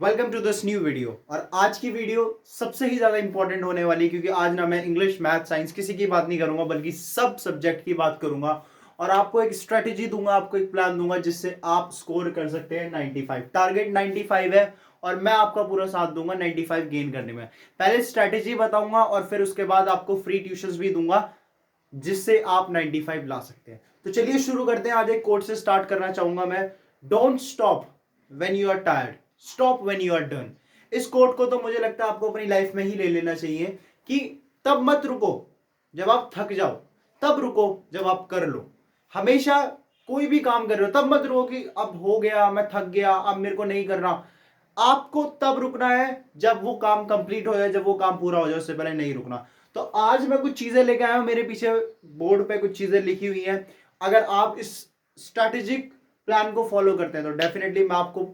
Welcome to this new video. और आज की वीडियो सबसे ही ज़्यादा इंपॉर्टेंट होने वाली है, क्योंकि आज ना मैं इंग्लिश मैथ साइंस किसी की बात नहीं करूंगा, बल्कि सब सब्जेक्ट की बात करूंगा। और आपको एक स्ट्रेटेजी दूंगा, आपको एक प्लान दूंगा जिससे आप स्कोर कर सकते हैं 95। टारगेट 95 है और मैं आपका पूरा साथ दूंगा 95 गेन करने में। पहले स्ट्रेटेजी बताऊंगा और फिर उसके बाद आपको फ्री ट्यूशंस भी दूंगा जिससे आप 95 ला सकते हैं। तो चलिए शुरू करते हैं। आज एक कोट से स्टार्ट करना चाहूंगा मैं। Don't stop when you are tired, stop when you are done. इस कोट को तो मुझे लगता है आपको अपनी लाइफ में ही ले लेना चाहिए कि तब मत रुको जब आप थक जाओ, तब रुको जब आप कर लो। हमेशा कोई भी काम कर रहे हो तब मत रुको कि अब हो गया, मैं थक गया, अब मेरे को नहीं करना। आपको तब रुकना है जब वो काम कंप्लीट हो जाए, जब वो काम पूरा हो जाए, उससे पहले नहीं रुकना। तो आज मैं कुछ चीजें लेके आया हूं, मेरे पीछे बोर्ड पे कुछ चीजें लिखी हुई हैं। अगर आप इस स्ट्रैटेजिक प्लान को फॉलो करते हैं तो डेफिनेटली मैं आपको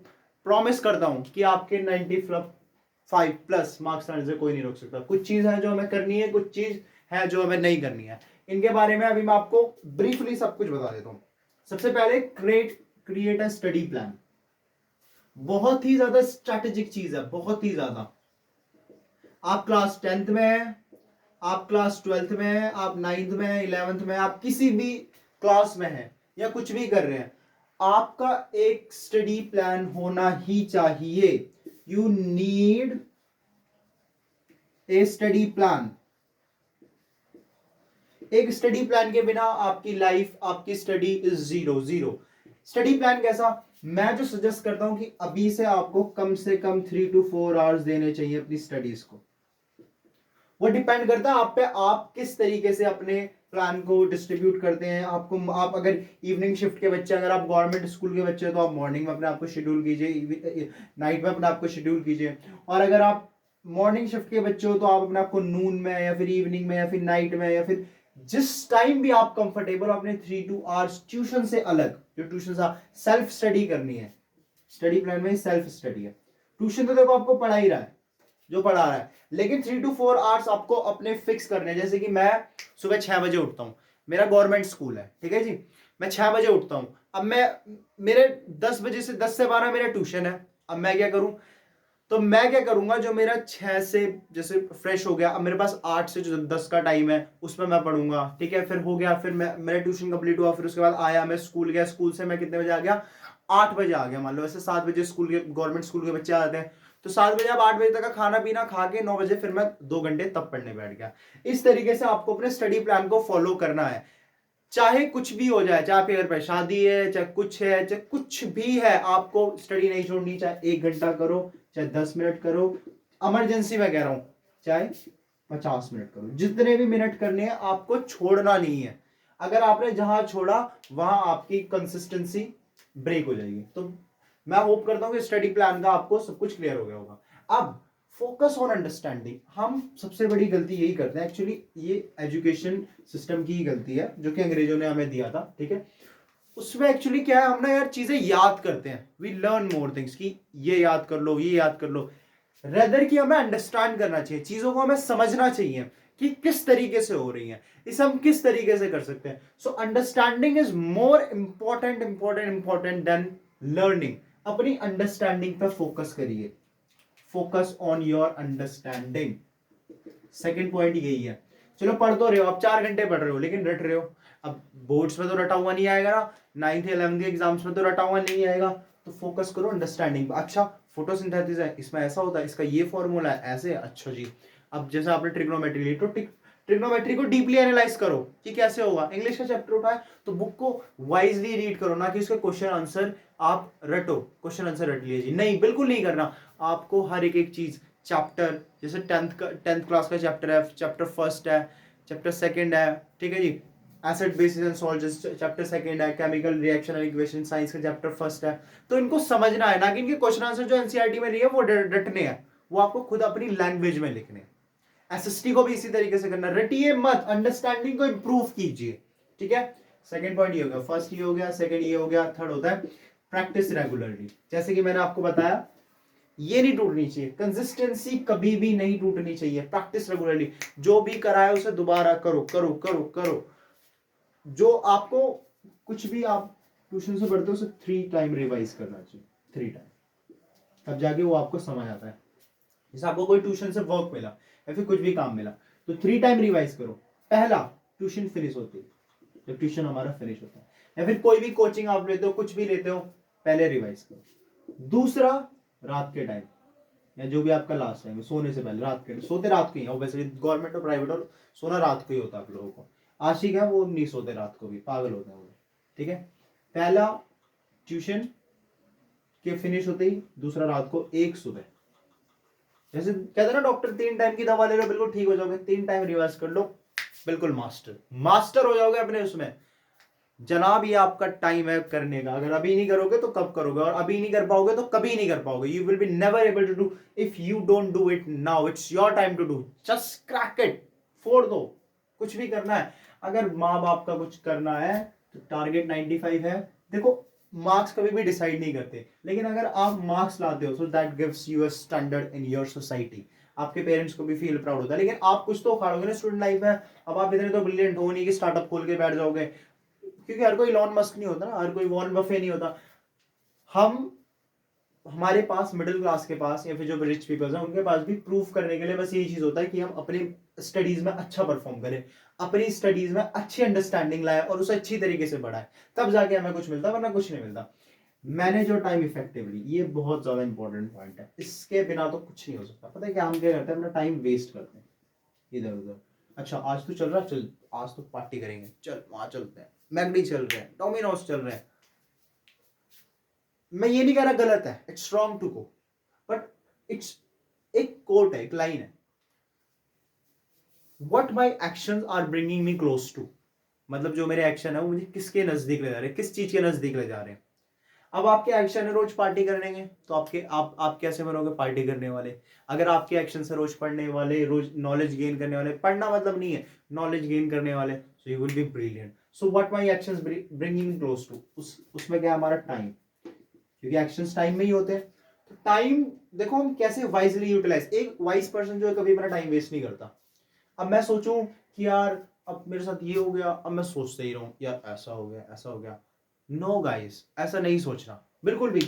प्रॉमिस करता हूं कि आपके 95 प्लस मार्क्स आने से कोई नहीं रोक सकता। कुछ चीज है जो हमें करनी है, कुछ चीज है जो हमें नहीं करनी है। इनके बारे में अभी मैं आपको ब्रीफली सब कुछ बता देता हूं। सबसे पहले क्रिएट अ स्टडी प्लान। बहुत ही ज्यादा स्ट्रैटेजिक चीज है, बहुत ही ज्यादा। आप क्लास 10th में है, आप क्लास 12th में है, आप 9th में है, 11th में, आप किसी भी क्लास में है या कुछ भी कर रहे हैं, आपका एक स्टडी प्लान होना ही चाहिए। You need a study plan. एक स्टडी प्लान के बिना आपकी लाइफ, आपकी study is zero zero. Study plan कैसा? मैं जो सजेस्ट करता हूं कि अभी से आपको कम से कम 3 to 4 आवर्स देने चाहिए अपनी स्टडीज को। वो डिपेंड करता है आप पे, आप किस तरीके से अपने प्लान को डिस्ट्रीब्यूट करते हैं। आप अगर इवनिंग शिफ्ट के बच्चे, अगर आप गवर्नमेंट स्कूल के बच्चे तो आप मॉर्निंग में अपने आप को शेड्यूल कीजिए, नाइट में अपने आप को शेड्यूल कीजिए। और अगर आप मॉर्निंग शिफ्ट के बच्चे हो तो आप अपने आप को नून में या फिर इवनिंग में या फिर नाइट में या फिर जिस टाइम भी आप कंफर्टेबल, अपने 3 2 आवर्स ट्यूशन से अलग, जो ट्यूशन सेल्फ स्टडी करनी है। स्टडी प्लान में सेल्फ स्टडी है। ट्यूशन तो देखो आपको पढ़ा ही रहा है जो पढ़ा रहा है, लेकिन 3 to 4 आवर्स आपको अपने फिक्स करने हैं। जैसे कि मैं सुबह 6 बजे उठता हूँ, मेरा गवर्नमेंट स्कूल है, ठीक है जी। मैं 6 बजे उठता हूँ। अब मैं मेरे 10 बजे से 10 से 12 मेरा ट्यूशन है। अब मैं क्या करूं? तो मैं क्या करूंगा, जो मेरा 6 से जैसे फ्रेश हो गया, अब मेरे पास 8 से जो 10 का टाइम है उसमें मैं पढ़ूंगा, ठीक है। फिर हो गया, फिर मेरा ट्यूशन कंप्लीट हुआ, फिर उसके बाद आया, मैं स्कूल गया। स्कूल से मैं कितने बजे आ गया? 8 बजे आ गया। मान लो ऐसे 7 बजे स्कूल के, गवर्नमेंट स्कूल के बच्चे आते हैं, तो 7 बजे अब 8 बजे तक का खाना पीना खा के 9 बजे फिर मैं 2 घंटे तब पढ़ने बैठ गया। इस तरीके से आपको अपने स्टडी प्लान को फॉलो करना है। चाहे कुछ भी हो जाए, चाहे आपके घर पर शादी है, चाहे कुछ है, चाहे कुछ भी है, आपको स्टडी नहीं छोड़नी। चाहे 1 घंटा करो, चाहे 10 मिनट करो, इमरजेंसी में कह रहा हूं, चाहे 50 मिनट करो, जितने भी मिनट करने हैं आपको छोड़ना नहीं है। अगर आपने जहां छोड़ा वहां आपकी कंसिस्टेंसी ब्रेक हो जाएगी। तो मैं होप करता हूं कि स्टडी प्लान का आपको सब कुछ क्लियर हो गया होगा। अब फोकस ऑन अंडरस्टैंडिंग। हम सबसे बड़ी गलती यही करते हैं, एक्चुअली ये एजुकेशन सिस्टम की ही गलती है जो कि अंग्रेजों ने हमें दिया था, ठीक है। उसमें एक्चुअली क्या है, हम ना यार चीजें याद करते हैं, वी लर्न मोर थिंग्स, कि ये याद कर लो, ये याद कर लो, रेदर कि हमें अंडरस्टैंड करना चाहिए, चीजों को हमें समझना चाहिए कि किस तरीके से हो रही है, इसे हम किस तरीके से कर सकते हैं। So understanding is more important important important than learning. अपनी अंडरस्टैंडिंग पर फोकस करिए। Focus on your understanding. Second point यही है। चलो पढ़ तो रहे हो, आप 4 घंटे पढ़ रहे हो, लेकिन रट रहे हो। अब बोर्ड्स में तो रटा हुआ नहीं आएगा ना, 9th 11th के एग्जाम्स में तो रटा हुआ नहीं आएगा। तो फोकस करो अंडरस्टैंडिंग। अच्छा, फोटोसिंथेसिस है, इसमें ऐसा होता है, इसका ये फॉर्मूला है, ऐसे, अच्छा जी। अब जैसे आपने ट्रिग्नोमेट्री ली तो ट्रिग्नोमेट्री को डीपली एनालाइज करो कि कैसे होगा। इंग्लिश का चैप्टर उठाए तो बुक को वाइजली रीड करो, ना कि उसके क्वेश्चन आंसर आप रटो, क्वेश्चन आंसर रट लीजिए। नहीं, बिल्कुल नहीं करना। आपको हर एक चीज, चैप्टर जैसे 10th क्लास का चैप्टर है, चैप्टर फर्स्ट है, चैप्टर सेकंड है, ठीक है जी। Acid basis and salts chapter second है, chemical reaction and equation science का चैप्टर फर्स्ट है। तो इनको समझना है, ना कि इनके क्वेश्चन आंसर जो एनसीईआरटी में नहीं है वो रटने हैं, वो आपको खुद अपनी लैंग्वेज में लिखने हैं। एसएसटी को भी इसी तरीके से करना, रटिए मत, अंडरस्टैंडिंग को इंप्रूव कीजिए, ठीक है। सेकंड पॉइंट ये हो गया, फर्स्ट ये हो गया, सेकंड ये हो गया, थर्ड होता है प्रैक्टिस रेगुलरली। जैसे कि मैंने आपको बताया, ये नहीं टूटनी चाहिए, कंसिस्टेंसी कभी भी नहीं टूटनी चाहिए। प्रैक्टिस रेगुलरली, जो भी कराया उसे दोबारा करो करो करो करो। जो आपको कुछ भी आप ट्यूशन से पढ़ते हो उसे 3 टाइम रिवाइज करना चाहिए, 3 टाइम। तब जाके वो आपको समझ आता है। जैसे आपको कोई ट्यूशन से वर्क मिला या फिर कुछ भी काम मिला तो 3 टाइम रिवाइज करो। पहला, ट्यूशन फिनिश होती है, जब ट्यूशन हमारा फिनिश होता है, या फिर कोई भी कोचिंग आप लेते हो, कुछ भी लेते हो, पहले रिवाइज करो। दूसरा, रात के टाइम या जो भी आपका लास्ट टाइम है, सोने से पहले, रात के सोते रात को ही ऑब्वियसली, गवर्नमेंट और प्राइवेट और सोना रात को ही होता है आप लोगों को। आशिक है वो नहीं सोते रात को भी, पागल होते हैं वो, ठीक है। पहला ट्यूशन के फिनिश होते ही, दूसरा रात को, एक सुबह। जैसे कहते हैं ना डॉक्टर 3 टाइम की दवा ले लो बिल्कुल ठीक हो जाओगे, 3 टाइम रिवर्स कर लो, बिल्कुल मास्टर मास्टर हो जाओगे अपने उसमें। जनाब ये आपका टाइम है करने का, अगर अभी नहीं करोगे तो कब करोगे, और अभी नहीं कर पाओगे तो कभी नहीं कर पाओगे। You will be never able to do if you don't do it now. It's your time to do, just crack it, फोड़ दो। कुछ भी करना है, अगर माँ बाप का कुछ करना है तो टारगेट 95 है। देखो मार्क्स कभी भी डिसाइड नहीं करते, लेकिन अगर आप मार्क्स लाते हो so that gives you a standard in your society. आपके पेरेंट्स को भी फील प्राउड होता है। लेकिन आप कुछ तो उखाड़ोगे ना स्टूडेंट लाइफ में। अब आप इतने तो ब्रिलियंट हो नहीं कि स्टार्टअप खोल के बैठ जाओगे, क्योंकि हर कोई इलॉन मस्क नहीं होता ना, हर कोई वॉरेन बफे नहीं होता। हम हमारे पास, मिडिल क्लास के पास या फिर जो रिच पीपल्स हैं उनके पास भी प्रूफ करने के लिए बस यही चीज होता है कि हम अपनी स्टडीज में अच्छा परफॉर्म करें, अपनी स्टडीज में अच्छी अंडरस्टैंडिंग लाए और उसे अच्छी तरीके से बढ़ाए, तब जाके हमें कुछ मिलता है, वरना कुछ नहीं मिलता। मैनेज योर टाइम इफेक्टिवली, ये बहुत ज्यादा इंपॉर्टेंट पॉइंट है, इसके बिना तो कुछ नहीं हो सकता। पता है क्या हम क्या करते हैं, अपना टाइम वेस्ट करते हैं इधर उधर। अच्छा आज तो चल रहा, चल आज तो पार्टी करेंगे, चल वहां चलते हैं, मैगडी चल रहे हैं, डोमिनोज चल रहे हैं। मैं ये नहीं कह रहा गलत है, it's wrong to go, but it's, एक कोट है, एक लाइन है, what my action are bringing me close to. मतलब जो मेरे एक्शन है वो मुझे किसके नजदीक ले जा रहे हैं, किस चीज के नजदीक ले जा रहे हैं। अब आपके एक्शन है रोज पार्टी करने के, तो आप कैसे बनोगे पार्टी करने वाले। अगर आपके एक्शन से रोज पढ़ने वाले, रोज नॉलेज गेन करने वाले, पढ़ना मतलब नहीं है, नॉलेज गेन करने वाले, so you will be brilliant. So what my actions bringing me close to, उसमें क्या है हमारा टाइम, क्योंकि एक्शंस टाइम में ही होते हैं। तो टाइम देखो हम कैसे वाइजली यूटिलाइज, एक वाइज पर्सन जो है कभी अपना टाइम वेस्ट नहीं करता। अब मैं सोचूं कि यार अब मेरे साथ ये हो गया, अब मैं सोचते ही रहूं यार ऐसा हो गया ऐसा हो गया। नो गाइस, ऐसा नहीं सोचना बिल्कुल भी।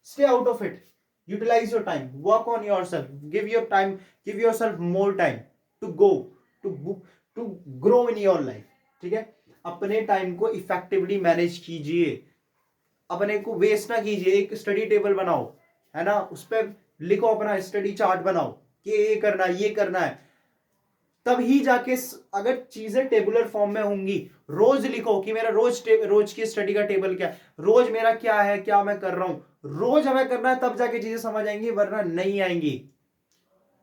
Stay out of it, utilise your time, work on your self, give your time, give your self more time to go, to to grow in your life. ठीक है, अपने टाइम को इफेक्टिवली मैनेज कीजिए, अपने को वेस्ट ना कीजिए। एक स्टडी टेबल बनाओ, है ना, उस पर लिखो, अपना स्टडी चार्ट बनाओ कि ये करना है ये करना है। तब ही जाके अगर चीजें टेबुलर फॉर्म में होंगी, रोज लिखो कि मेरा रोज की स्टडी का टेबल क्या है, रोज मेरा क्या है, क्या मैं कर रहा हूं, रोज हमें करना है, तब जाके चीजें समझ आएंगी, वरना नहीं आएंगी।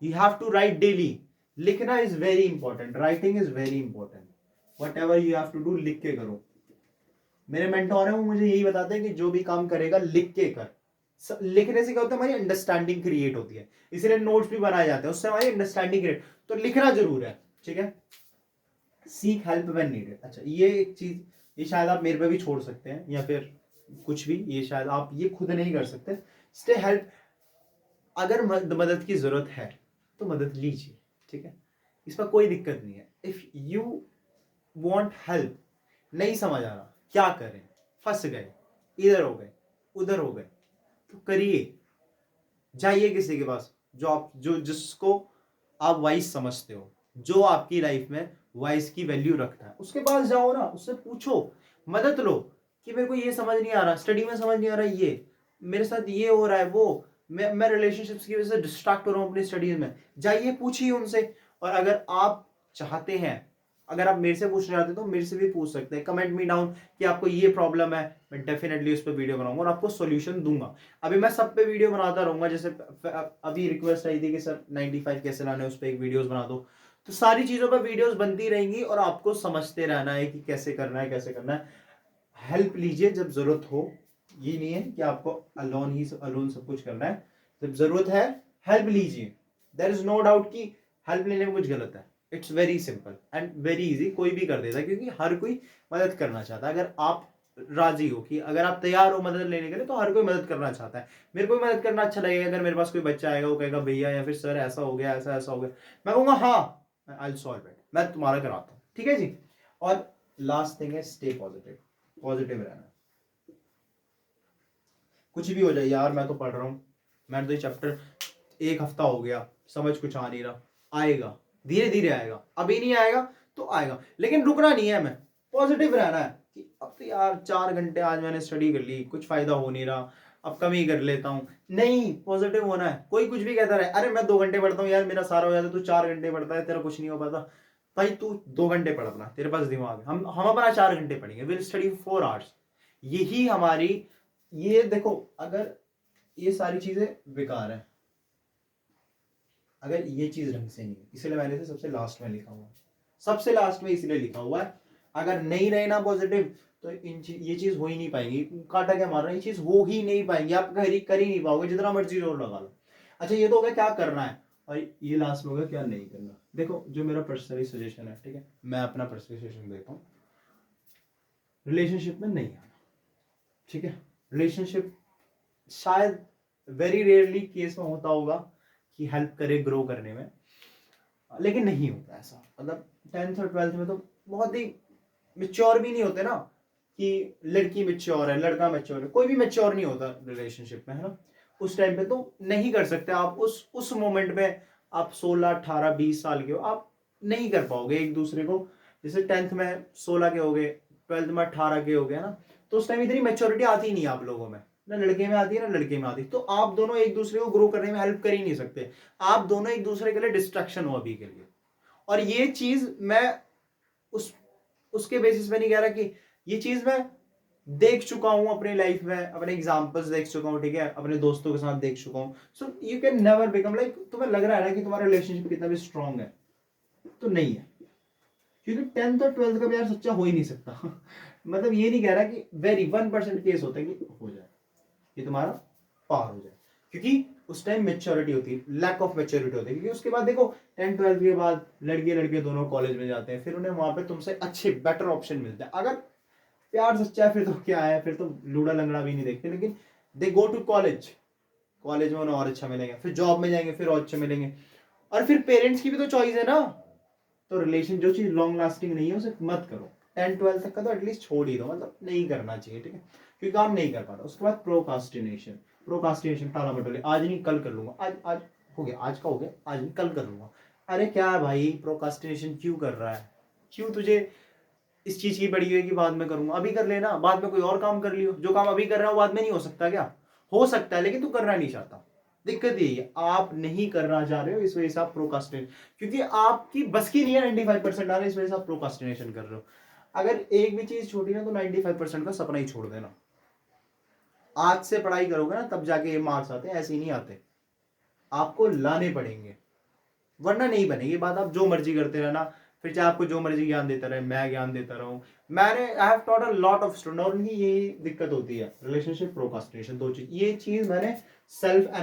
You have to write daily. लिखना is very important, writing is very important. Whatever you have to do, लिख के करो। मेरे मेंटोर है वो मुझे यही बताते हैं कि जो भी काम करेगा लिख के कर। लिखने से क्या होता है, हमारी अंडरस्टैंडिंग क्रिएट होती है, इसलिए नोट्स भी बनाए जाते हैं, उससे हमारी अंडरस्टैंडिंग क्रिएट। तो लिखना जरूर है, ठीक है। सीक हेल्प व्हेन नीडेड, अच्छा ये एक चीज, ये शायद आप मेरे पे भी छोड़ सकते हैं या फिर कुछ भी, ये शायद आप ये खुद नहीं कर सकते। स्टे हेल्प, अगर मदद की जरूरत है तो मदद लीजिए, ठीक है, इसमें कोई दिक्कत नहीं है। इफ यू वांट हेल्प, नहीं समझ आ रहा क्या करें, फंस गए, इधर हो गए उधर हो गए, तो करिए, जाइए किसी के पास जो आप जिसको आप वाइस समझते हो, जो आपकी लाइफ में वाइस की वैल्यू रखता है, उसके पास जाओ ना, उससे पूछो, मदद लो कि मेरे को ये समझ नहीं आ रहा, स्टडी में समझ नहीं आ रहा, ये मेरे साथ ये हो रहा है, वो मैं रिलेशनशिप्स की वजह से डिस्ट्रैक्ट हो रहा हूँ अपनी स्टडीज में। जाइए पूछिए उनसे। और अगर आप चाहते हैं, अगर आप मेरे से पूछना चाहते हैं तो मेरे से भी पूछ सकते हैं, कमेंट मी डाउन कि आपको ये प्रॉब्लम है, मैं डेफिनेटली उस पर वीडियो बनाऊंगा और आपको सॉल्यूशन दूंगा। अभी मैं सब पे वीडियो बनाता रहूंगा, जैसे अभी रिक्वेस्ट आई थी कि सर 95 कैसे लाने, उस पर एक वीडियोस बना दो, तो सारी चीजों पर वीडियोस बनती रहेंगी और आपको समझते रहना है कि कैसे करना है कैसे करना है। हेल्प लीजिए जब जरूरत हो, ये नहीं है कि आपको अलोन सब कुछ करना है। जब जरूरत है हेल्प लीजिए, देयर इज नो डाउट कि हेल्प लेने में कुछ गलत है। It's very simple and very easy, कोई भी कर देता है, क्योंकि हर कोई मदद करना चाहता है। अगर आप राजी हो, कि अगर आप तैयार हो मदद लेने के लिए, तो हर कोई मदद करना चाहता है। मेरे को भी मदद करना अच्छा लगेगा, अगर मेरे पास कोई बच्चा आएगा वो कहेगा भैया या फिर सर ऐसा हो गया ऐसा ऐसा हो गया, मैं कहूंगा हाँ आई विल सॉल्व इट, मैं तुम्हारा कराता हूँ, ठीक है जी। और लास्ट थिंग है स्टे पॉजिटिव, पॉजिटिव रहना। कुछ भी हो जाए यार, मैं तो पढ़ रहा हूँ, मैंने तो ये चैप्टर 1 हफ्ता हो गया, समझ कुछ आ नहीं रहा, आएगा, धीरे धीरे आएगा, अभी नहीं आएगा तो आएगा, लेकिन रुकना नहीं है, हमें पॉजिटिव रहना है कि अब तो यार 4 घंटे आज मैंने स्टडी कर ली, कुछ फायदा हो नहीं रहा, अब कम ही कर लेता हूँ। नहीं, पॉजिटिव होना है। कोई कुछ भी कहता रहे, अरे मैं 2 घंटे पढ़ता हूँ यार, मेरा सारा हो जाता है, तू 4 घंटे पढ़ता है, तेरा कुछ नहीं हो पाता। भाई तू 2 घंटे पढ़ अपना, तेरे पास दिमाग है, हम अपना 4 घंटे पढ़ेंगे, विल स्टडी 4 आवर्स। यही हमारी, ये देखो, अगर ये सारी चीजें बेकार है, अगर ये चीज ढंग से नहीं है, इसलिए मैंने इसे सबसे लास्ट में लिखा हुआ है, सबसे लास्ट में इसलिए लिखा हुआ है। अगर नहीं रहे ना पॉजिटिव तो ये चीज हो ही नहीं पाएंगी, काटा क्या मार रहा है, ये चीज हो ही नहीं पाएंगी, आप कर ही नहीं पाओगे जितना मर्जी जोर लगा लो। अच्छा, ये तो हो गया क्या करना है, और ये लास्ट में होगा क्या नहीं करना। देखो, जो मेरा पर्सनली सजेशन है, ठीक है, मैं अपना पर्सनली सजेशन देता हूँ, रिलेशनशिप में नहीं आना, ठीक है। रिलेशनशिप शायद वेरी रेयरली केस में होता होगा कि हेल्प करे ग्रो करने में, लेकिन नहीं होता ऐसा। मतलब 10th और 12th में तो बहुत ही मेच्योर भी नहीं होते ना, कि लड़की मेच्योर है, लड़का मेच्योर है, कोई भी मेच्योर नहीं होता रिलेशनशिप में, है ना। उस टाइम पे तो नहीं कर सकते आप, उस मोमेंट में आप 16 18 20 साल के हो, आप नहीं कर पाओगे एक दूसरे को। जैसे 10th में 16 के हो गए, 12th में 18 के हो गए ना, तो उस टाइम इतनी मेच्योरिटी आती ही नहीं आप लोगों में, ना लड़के में आती है ना लड़के में आती, तो आप दोनों एक दूसरे को ग्रो करने में हेल्प कर ही नहीं सकते, आप दोनों एक दूसरे के लिए डिस्ट्रैक्शन हो अभी के लिए। और ये चीज मैं उस उसके बेसिस पे नहीं कह रहा, कि ये चीज मैं देख चुका हूं अपनी लाइफ में, अपने एग्जांपल्स देख चुका हूं, ठीक है, अपने दोस्तों के साथ देख चुका हूं। So you can never become like, तुम्हें लग रहा है ना कि तुम्हारा रिलेशनशिप कितना भी स्ट्रांग है, तो नहीं है, क्योंकि 10th और 12th का भी यार सच्चा हो ही नहीं सकता मतलब ये नहीं कह रहा कि वेरी 1% केस होता है कि हो जाए, कि तुम्हारा पार हो जाए, क्योंकि उस टाइम मेच्योरिटी होती है, लैक ऑफ मेच्योरिटी होती है। क्योंकि उसके बाद देखो 10 12 के बाद लड़के लड़के दोनों कॉलेज में जाते हैं, फिर उन्हें वहां पे तुमसे अच्छे बेटर ऑप्शन मिलते हैं। अगर प्यार सच्चा है फिर तो क्या है, फिर तो लूड़ा लंगड़ा भी नहीं देखते, लेकिन दे गो टू कॉलेज, कॉलेज में उन्हें और अच्छा मिलेंगे, फिर जॉब में जाएंगे फिर और अच्छे मिलेंगे, और फिर पेरेंट्स की भी तो चॉइस है ना। तो रिलेशन जो चीज लॉन्ग लास्टिंग नहीं है उसे मत करो, 10 12 तक का तो एटलीस्ट छोड़ ही दो, मतलब नहीं करना चाहिए, ठीक है, क्योंकि काम नहीं कर पाता। उसके बाद प्रोकास्टिनेशन, प्रोकास्टिनेशन टाला मटोले, आज नहीं कल कर लूंगा, आज आज हो गया, आज का हो गया, आज नहीं कल कर लूंगा। अरे क्या भाई, प्रोकास्टिनेशन क्यों कर रहा है, क्यों तुझे इस चीज की पड़ी हुई है कि बाद में करूंगा, अभी कर लेना, बाद में कोई और काम कर लियो, जो काम अभी कर रहा हो बाद में नहीं हो सकता क्या, हो सकता है, लेकिन तू करना नहीं चाहता। दिक्कत यही है, आप नहीं करना चाह रहे हो, इस वजह से आप प्रोकास्टिनेट, क्योंकि आपकी बस की नहीं है 95% आ रहा है, इस वजह से आप प्रोकास्टिनेशन कर रहे हो। अगर एक भी चीज छोटी ना तो 95% का सपना ही छोड़ देना। आज से पढ़ाई करोगे ना तब जाके ये मार्क्स आते हैं, ऐसे ही नहीं आते, आपको लाने पड़ेंगे, वरना नहीं बनेगी बात। आप जो मर्जी करते रहना, फिर चाहे आपको जो मर्जी ज्ञान देता रहे, मैं ज्ञान देता रहूं, मैंने I have taught a lot of student, और उनकी यही दिक्कत होती है, रिलेशनशिप प्रोकास्टिनेशन, दो चीज, ये चीज मैंने सेल्फ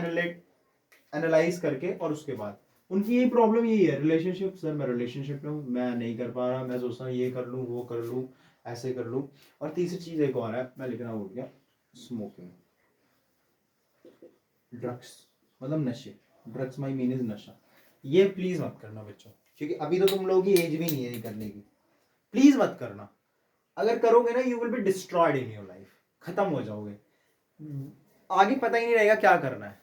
एनालाइज करके, और उसके बाद उनकी यही प्रॉब्लम यही है, रिलेशनशिप, सर मैं रिलेशनशिप में हूँ, मैं नहीं कर पा रहा, मैं सोचता हूँ ये कर लूँ वो कर लूँ ऐसे कर लूँ। और तीसरी चीज एक और है, मैं लिखना भूल गया, स्मोकिंग, ड्रग्स, मतलब नशे, ड्रग्स माई मीन इज नशा, ये प्लीज मत करना बच्चों, क्योंकि अभी तो तुम लोगों की एज भी नहीं है ये करने की, प्लीज मत करना। अगर करोगे ना you will be destroyed in your life, खत्म हो जाओगे, आगे पता ही नहीं रहेगा क्या करना है।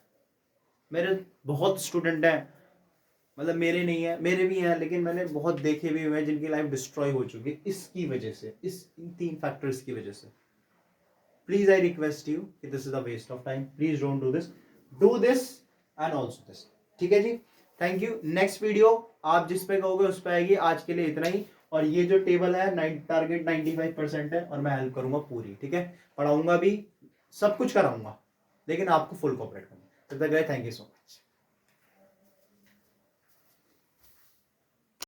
मेरे बहुत स्टूडेंट हैं, मतलब मेरे नहीं है, मेरे भी हैं, लेकिन मैंने बहुत देखे भी हुए हैं जिनकी लाइफ डिस्ट्रॉय हो चुकी है इसकी वजह से, इन 3 फैक्टर्स की वजह से। प्लीज आई रिक्वेस्ट यू कि this is a waste of time, please don't do this and also this, ठीक है जी। Thank you. नेक्स्ट वीडियो आप जिस पे कहोगे उस पे आएगी, आज के लिए इतना ही। और ये जो टेबल है, टारगेट 95% है, और मैं हेल्प करूंगा पूरी, ठीक है, पढ़ाऊंगा भी, सब कुछ कराऊंगा, लेकिन आपको फुल कोऑपरेट करना। तब तक थैंक यू सो मच।